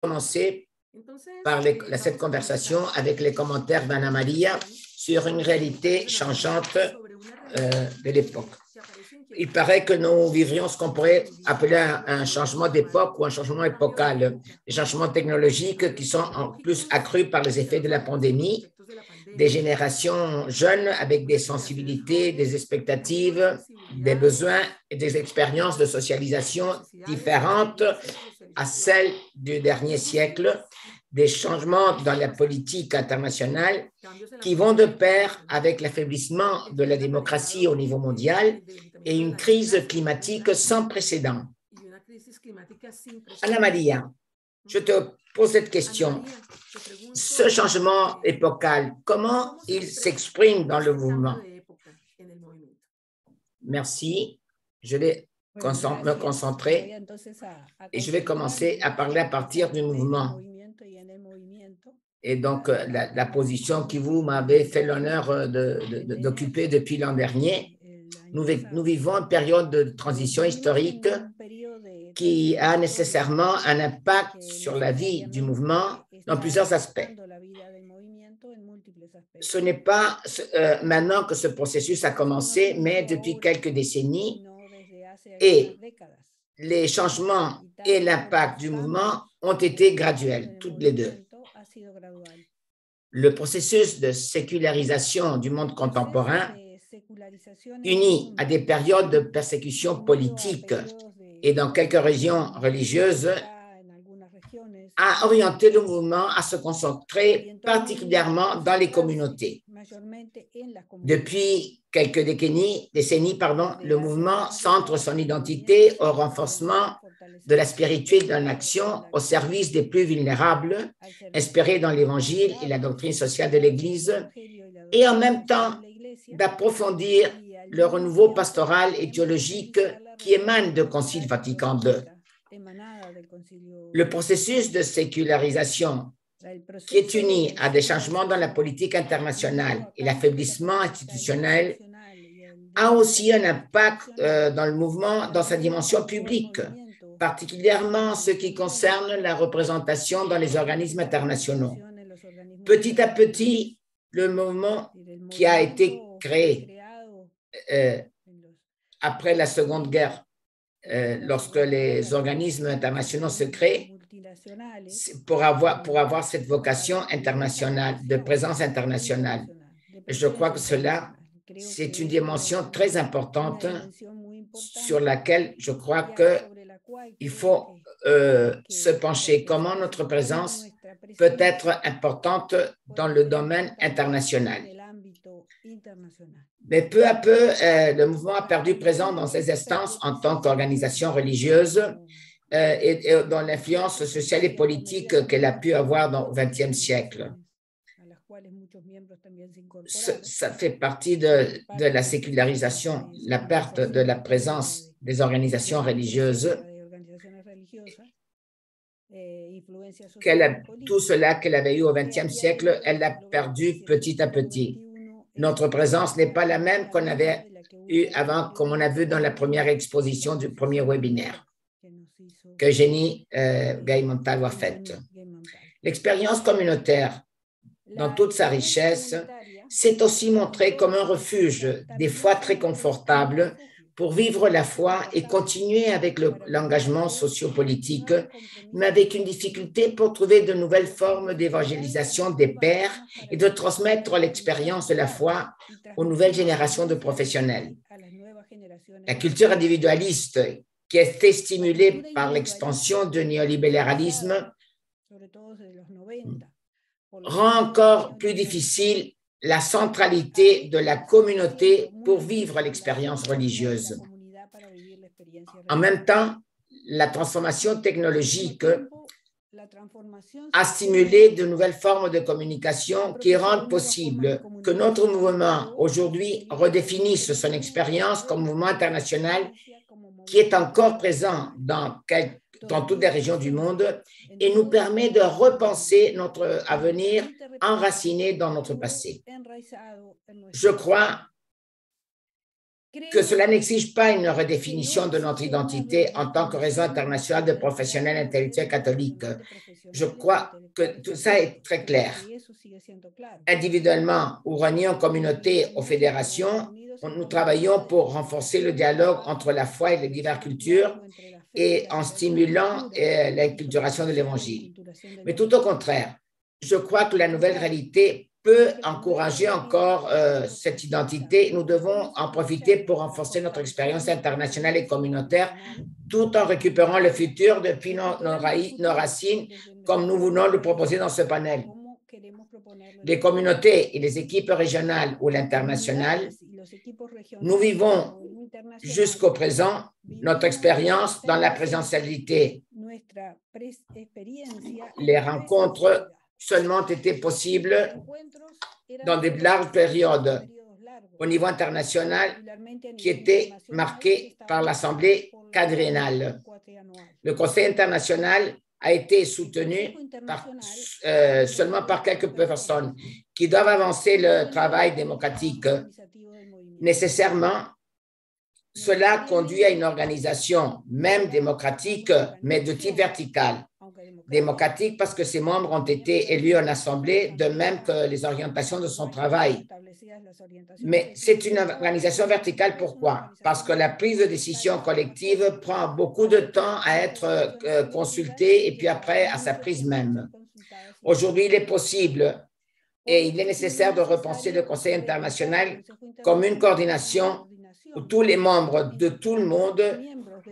commencer par cette conversation avec les commentaires d'Anna Maria sur une réalité changeante de l'époque. Il paraît que nous vivrions ce qu'on pourrait appeler un changement d'époque ou un changement épocal, des changements technologiques qui sont en plus accrus par les effets de la pandémie, des générations jeunes avec des sensibilités, des expectatives, des besoins et des expériences de socialisation différentes à celles du dernier siècle, des changements dans la politique internationale qui vont de pair avec l'affaiblissement de la démocratie au niveau mondial et une crise climatique sans précédent. Anna Maria, je te pose cette question. Ce changement épocal, comment il s'exprime dans le mouvement? Merci. Je vais me concentrer et je vais commencer à parler à partir du mouvement. Et donc, la position que vous m'avez fait l'honneur d'occuper depuis l'an dernier, nous vivons une période de transition historique qui a nécessairement un impact sur la vie du mouvement dans plusieurs aspects. Ce n'est pas maintenant que ce processus a commencé, mais depuis quelques décennies, et les changements et l'impact du mouvement ont été graduels, toutes les deux. Le processus de sécularisation du monde contemporain, uni à des périodes de persécution politique et dans quelques régions religieuses, a orienté le mouvement à se concentrer particulièrement dans les communautés. Depuis quelques décennies, le mouvement centre son identité au renforcement de la spiritualité de l'action au service des plus vulnérables, inspiré dans l'Évangile et la doctrine sociale de l'Église, et en même temps d'approfondir le renouveau pastoral et théologique qui émane du Concile Vatican II. Le processus de sécularisation qui est uni à des changements dans la politique internationale et l'affaiblissement institutionnel a aussi un impact dans le mouvement dans sa dimension publique, particulièrement en ce qui concerne la représentation dans les organismes internationaux. Petit à petit, le mouvement qui a été créé après la Seconde Guerre, lorsque les organismes internationaux se créent, pour avoir cette vocation internationale, de présence internationale. Je crois que cela, c'est une dimension très importante sur laquelle je crois qu'il faut se pencher. Comment notre présence peut être importante dans le domaine international. Mais peu à peu, le mouvement a perdu présence dans ses instances en tant qu'organisation religieuse et dans l'influence sociale et politique qu'elle a pu avoir au XXe siècle. Ça fait partie de la sécularisation, la perte de la présence des organisations religieuses, tout cela qu'elle avait eu au XXe siècle, elle l'a perdu petit à petit. Notre présence n'est pas la même qu'on avait eue avant, comme on a vu dans la première exposition du premier webinaire que Jenny Gay Montalvo a faite. L'expérience communautaire, dans toute sa richesse, s'est aussi montrée comme un refuge, des fois très confortable, pour vivre la foi et continuer avec l'engagement sociopolitique, mais avec une difficulté pour trouver de nouvelles formes d'évangélisation des pairs et de transmettre l'expérience de la foi aux nouvelles générations de professionnels. La culture individualiste, qui a été stimulée par l'expansion du néolibéralisme, rend encore plus difficile la centralité de la communauté pour vivre l'expérience religieuse. En même temps, la transformation technologique a stimulé de nouvelles formes de communication qui rendent possible que notre mouvement aujourd'hui redéfinisse son expérience comme mouvement international qui est encore présent dans toutes les régions du monde et nous permet de repenser notre avenir enraciné dans notre passé. Je crois que cela n'exige pas une redéfinition de notre identité en tant que réseau international de professionnels intellectuels catholiques. Je crois que tout ça est très clair. Individuellement ou reliés en communauté ou fédération, nous travaillons pour renforcer le dialogue entre la foi et les diverses cultures et en stimulant l'inculturation de l'Évangile. Mais tout au contraire, je crois que la nouvelle réalité peut encourager encore cette identité. Nous devons en profiter pour renforcer notre expérience internationale et communautaire tout en récupérant le futur depuis nos racines, comme nous voulons le proposer dans ce panel. Les communautés et les équipes régionales ou l'international, nous vivons jusqu'au présent notre expérience dans la présentialité. Les rencontres seulement étaient possibles dans de larges périodes au niveau international qui étaient marquées par l'Assemblée quadriennale. Le Conseil international a été soutenu seulement par quelques personnes qui doivent avancer le travail démocratique. Nécessairement, cela conduit à une organisation, même démocratique, mais de type vertical. Démocratique parce que ses membres ont été élus en assemblée, de même que les orientations de son travail. Mais c'est une organisation verticale, pourquoi? Parce que la prise de décision collective prend beaucoup de temps à être consultée et puis après à sa prise même. Aujourd'hui, il est possible et il est nécessaire de repenser le Conseil international comme une coordination où tous les membres de tout le monde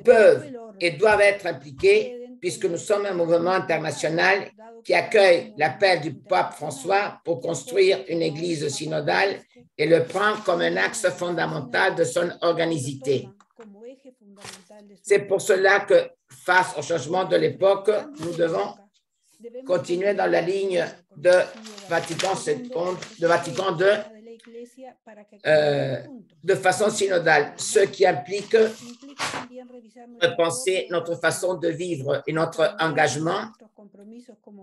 peuvent et doivent être impliqués puisque nous sommes un mouvement international qui accueille l'appel du pape François pour construire une église synodale et le prend comme un axe fondamental de son organicité. C'est pour cela que, face au changement de l'époque, nous devons continuer dans la ligne de Vatican II de façon synodale, ce qui implique repenser notre façon de vivre et notre engagement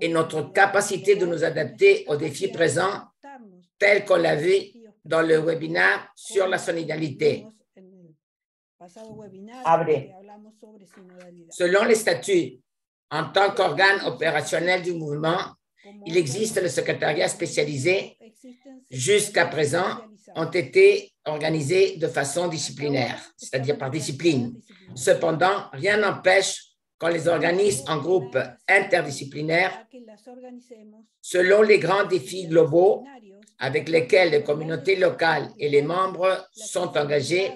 et notre capacité de nous adapter aux défis présents tels qu'on l'a vu dans le webinaire sur la synodalité. Selon les statuts, en tant qu'organe opérationnel du mouvement, il existe le secrétariat spécialisé. Jusqu'à présent, ont été organisés de façon disciplinaire, c'est-à-dire par discipline. Cependant, rien n'empêche qu'on les organise en groupes interdisciplinaires selon les grands défis globaux avec lesquels les communautés locales et les membres sont engagés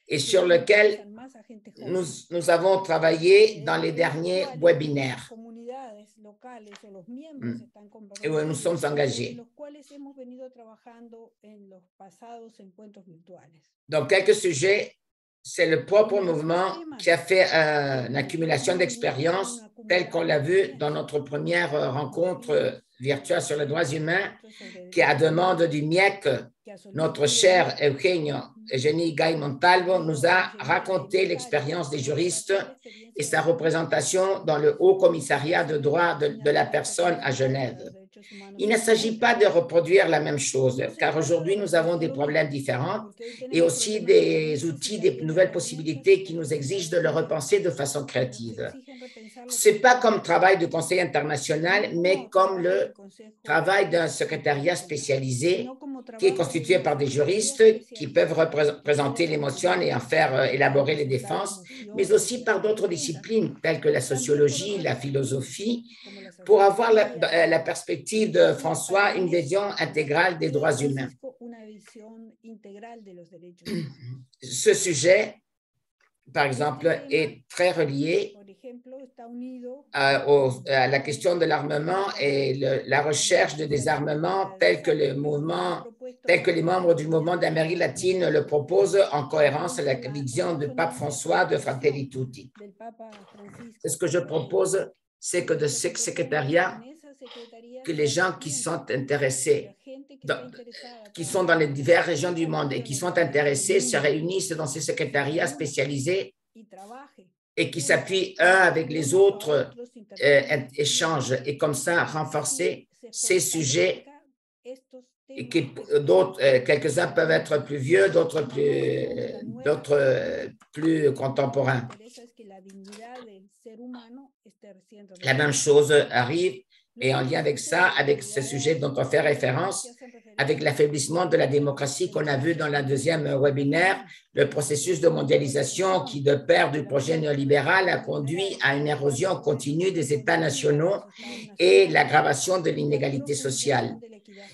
et sur lesquels nous avons travaillé dans les derniers webinaires et où nous sommes engagés. Donc, quelques sujets, c'est le propre mouvement qui a fait une accumulation d'expériences telle qu'on l'a vu dans notre première rencontre virtuelle sur les droits humains, qui à demande du MIEC, notre cher Eugénie Gay Montalvo nous a raconté l'expérience des juristes et sa représentation dans le Haut Commissariat de droit de la personne à Genève. Il ne s'agit pas de reproduire la même chose, car aujourd'hui, nous avons des problèmes différents et aussi des outils, des nouvelles possibilités qui nous exigent de le repenser de façon créative. Ce n'est pas comme travail de conseil international, mais comme le travail d'un secrétariat spécialisé qui est constitué par des juristes qui peuvent représenter l'émotion et en faire élaborer les défenses, mais aussi par d'autres disciplines telles que la sociologie, la philosophie, pour avoir la perspective de François, une vision intégrale des droits humains. Ce sujet, par exemple, est très relié à la question de l'armement et la recherche de désarmement tel que les membres du mouvement d'Amérique latine le proposent en cohérence à la vision du pape François de Fratelli Tutti. C'est ce que je propose, c'est que de ce secrétariat, que les gens qui sont intéressés, qui sont dans les diverses régions du monde et qui sont intéressés se réunissent dans ces secrétariats spécialisés et qui s'appuient un avec les autres, échangent et comme ça renforcer ces sujets et d'autres, quelques-uns peuvent être plus vieux, d'autres plus contemporains. La même chose arrive et en lien avec ça, avec ce sujet dont on fait référence, avec l'affaiblissement de la démocratie qu'on a vu dans la deuxième webinaire, le processus de mondialisation qui, de pair du projet néolibéral, a conduit à une érosion continue des États nationaux et l'aggravation de l'inégalité sociale.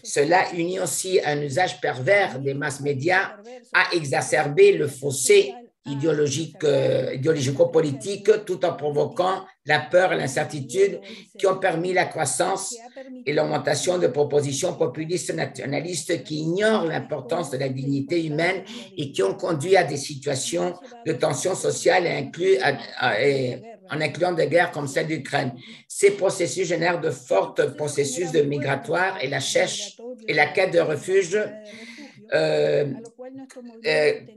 Cela, uni aussi à un usage pervers des masses médias, a exacerbé le fossé idéologico-politique tout en provoquant la peur et l'incertitude qui ont permis la croissance et l'augmentation de propositions populistes nationalistes qui ignorent l'importance de la dignité humaine et qui ont conduit à des situations de tension sociale en incluant des guerres comme celle d'Ukraine. Ces processus génèrent de forts processus de migratoires et la quête de refuge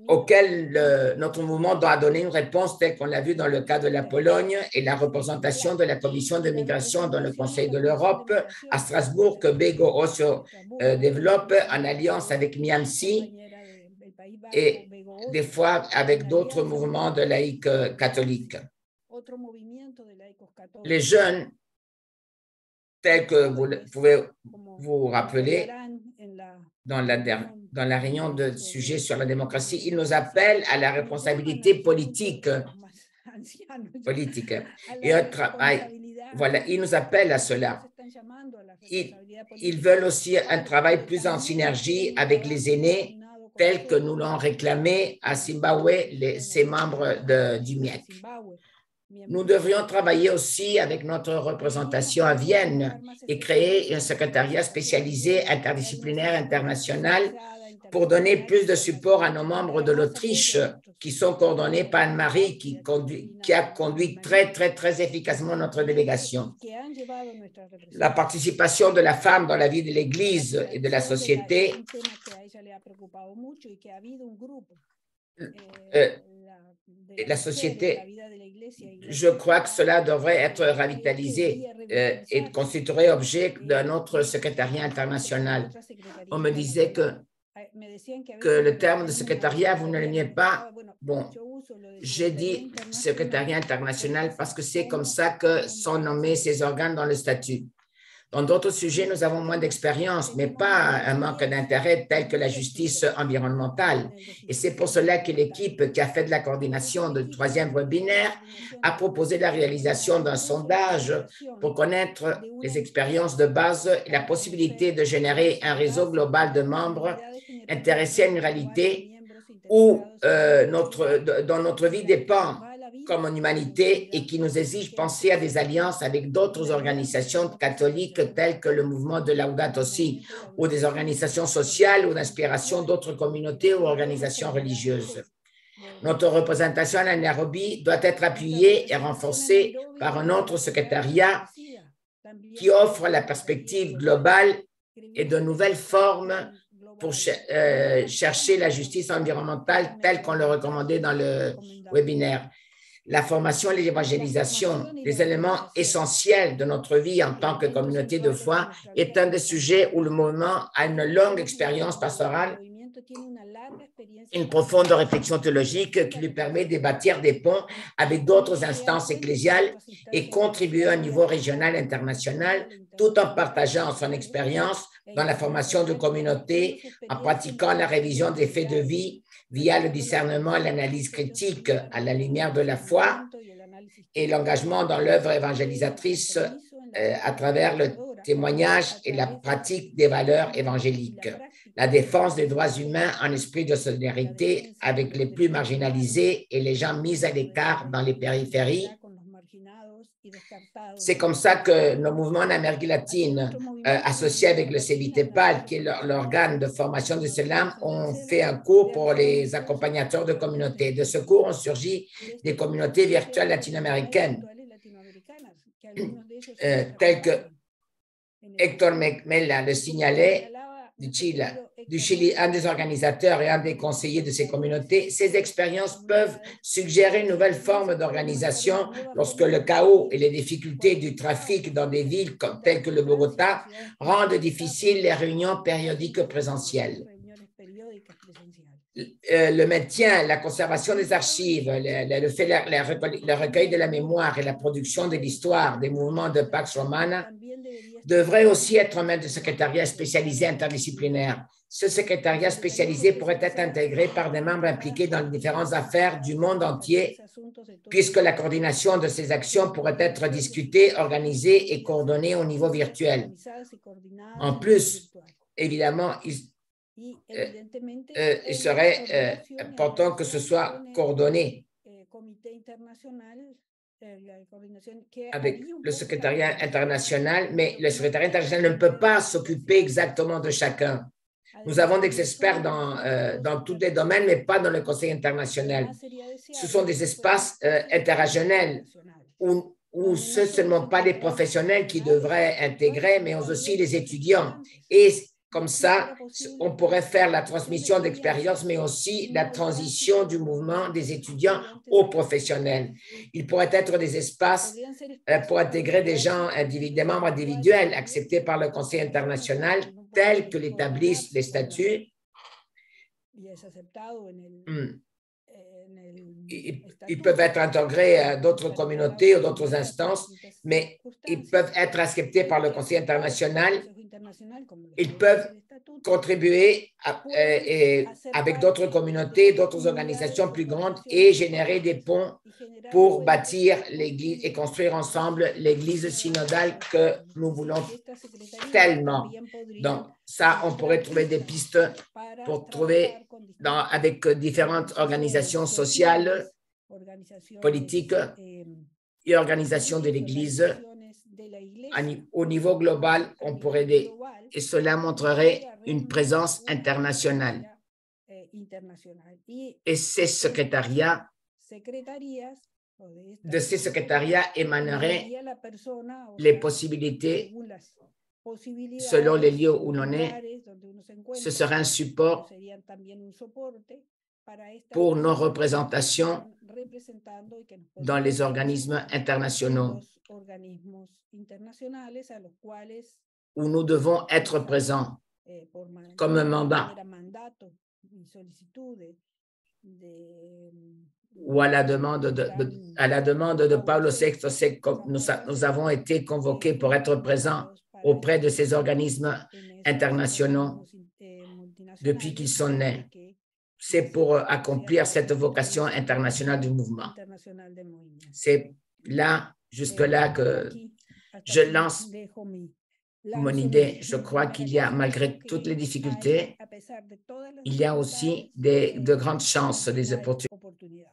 auquel notre mouvement doit donner une réponse telle qu'on l'a vu dans le cas de la Pologne et la représentation de la Commission de migration dans le Conseil de l'Europe à Strasbourg que Bego Ocio développe en alliance avec MIAMSI et des fois avec d'autres mouvements de laïcs catholiques. Les jeunes, tels que vous pouvez vous rappeler, dans la réunion de sujets sur la démocratie, ils nous appellent à la responsabilité politique. Et un travail, voilà, ils nous appellent à cela. Ils veulent aussi un travail plus en synergie avec les aînés, tels que nous l'ont réclamé à Zimbabwe, ces membres du MIEC. Nous devrions travailler aussi avec notre représentation à Vienne et créer un secrétariat spécialisé interdisciplinaire international pour donner plus de support à nos membres de l'Autriche qui sont coordonnés par Anne-Marie qui a conduit très efficacement notre délégation. La participation de la femme dans la vie de l'Église et de la société je crois que cela devrait être revitalisé et constituerait objet d'un autre secrétariat international. On me disait que le terme de secrétariat, vous ne l'aimiez pas. Bon, j'ai dit secrétariat international parce que c'est comme ça que sont nommés ces organes dans le statut. Dans d'autres sujets, nous avons moins d'expérience, mais pas un manque d'intérêt tel que la justice environnementale. Et c'est pour cela que l'équipe qui a fait de la coordination du troisième webinaire a proposé la réalisation d'un sondage pour connaître les expériences de base et la possibilité de générer un réseau global de membres intéressés à une réalité où dont notre vie dépend comme une humanité et qui nous exige penser à des alliances avec d'autres organisations catholiques telles que le mouvement de Laudato Si ou des organisations sociales ou d'inspiration d'autres communautés ou organisations religieuses. Notre représentation à Nairobi doit être appuyée et renforcée par un autre secrétariat qui offre la perspective globale et de nouvelles formes pour chercher la justice environnementale telle qu'on le recommandait dans le webinaire. La formation et l'évangélisation, des éléments essentiels de notre vie en tant que communauté de foi, est un des sujets où le mouvement a une longue expérience pastorale, une profonde réflexion théologique qui lui permet de bâtir des ponts avec d'autres instances ecclésiales et contribuer à un niveau régional et international, tout en partageant son expérience dans la formation de communautés, en pratiquant la révision des faits de vie via le discernement et l'analyse critique à la lumière de la foi et l'engagement dans l'œuvre évangélisatrice à travers le témoignage et la pratique des valeurs évangéliques. La défense des droits humains en esprit de solidarité avec les plus marginalisés et les gens mis à l'écart dans les périphéries. C'est comme ça que nos mouvements en Amérique latine, associés avec le CEVITEPAL, qui est l'organe de formation de CELAM, ont fait un cours pour les accompagnateurs de communautés. De ce cours ont surgi des communautés virtuelles latino-américaines, telles que Héctor Mella le signalait. du Chili, un des organisateurs et un des conseillers de ces communautés, ces expériences peuvent suggérer une nouvelle forme d'organisation lorsque le chaos et les difficultés du trafic dans des villes telles que le Bogota rendent difficiles les réunions périodiques présentielles. Le maintien, la conservation des archives, le recueil de la mémoire et la production de l'histoire des mouvements de Pax Romana devrait aussi être en main de secrétariat spécialisé interdisciplinaire. Ce secrétariat spécialisé pourrait être intégré par des membres impliqués dans les différentes affaires du monde entier, puisque la coordination de ces actions pourrait être discutée, organisée et coordonnée au niveau virtuel. En plus, évidemment, il serait important que ce soit coordonné avec le secrétariat international, mais le secrétariat international ne peut pas s'occuper exactement de chacun. Nous avons des experts dans tous les domaines, mais pas dans le Conseil international. Ce sont des espaces interrégionaux où ce ne sont seulement pas les professionnels qui devraient intégrer, mais aussi les étudiants. Et comme ça, on pourrait faire la transmission d'expérience, mais aussi la transition du mouvement des étudiants aux professionnels. Il pourrait être des espaces pour intégrer des gens, des membres individuels acceptés par le Conseil international, tels que l'établissent les statuts. Ils peuvent être intégrés à d'autres communautés ou d'autres instances, mais ils peuvent être acceptés par le Conseil international. Ils peuvent contribuer avec d'autres communautés, d'autres organisations plus grandes et générer des ponts pour bâtir l'Église et construire ensemble l'Église synodale que nous voulons tellement. Donc, ça, on pourrait trouver des pistes pour trouver avec différentes organisations sociales, politiques et organisations de l'Église. Au niveau global, on pourrait aider et cela montrerait une présence internationale. Et ces secrétariats, de ces secrétariats émaneraient les possibilités selon les lieux où l'on est. Ce serait un support pour nos représentations dans les organismes internationaux où nous devons être présents comme un mandat ou à la demande de Paulo VI, nous avons été convoqués pour être présents auprès de ces organismes internationaux depuis qu'ils sont nés. C'est pour accomplir cette vocation internationale du mouvement. C'est là, jusque-là, que je lance mon idée. Je crois qu'il y a, malgré toutes les difficultés, il y a aussi de grandes chances, des opportunités.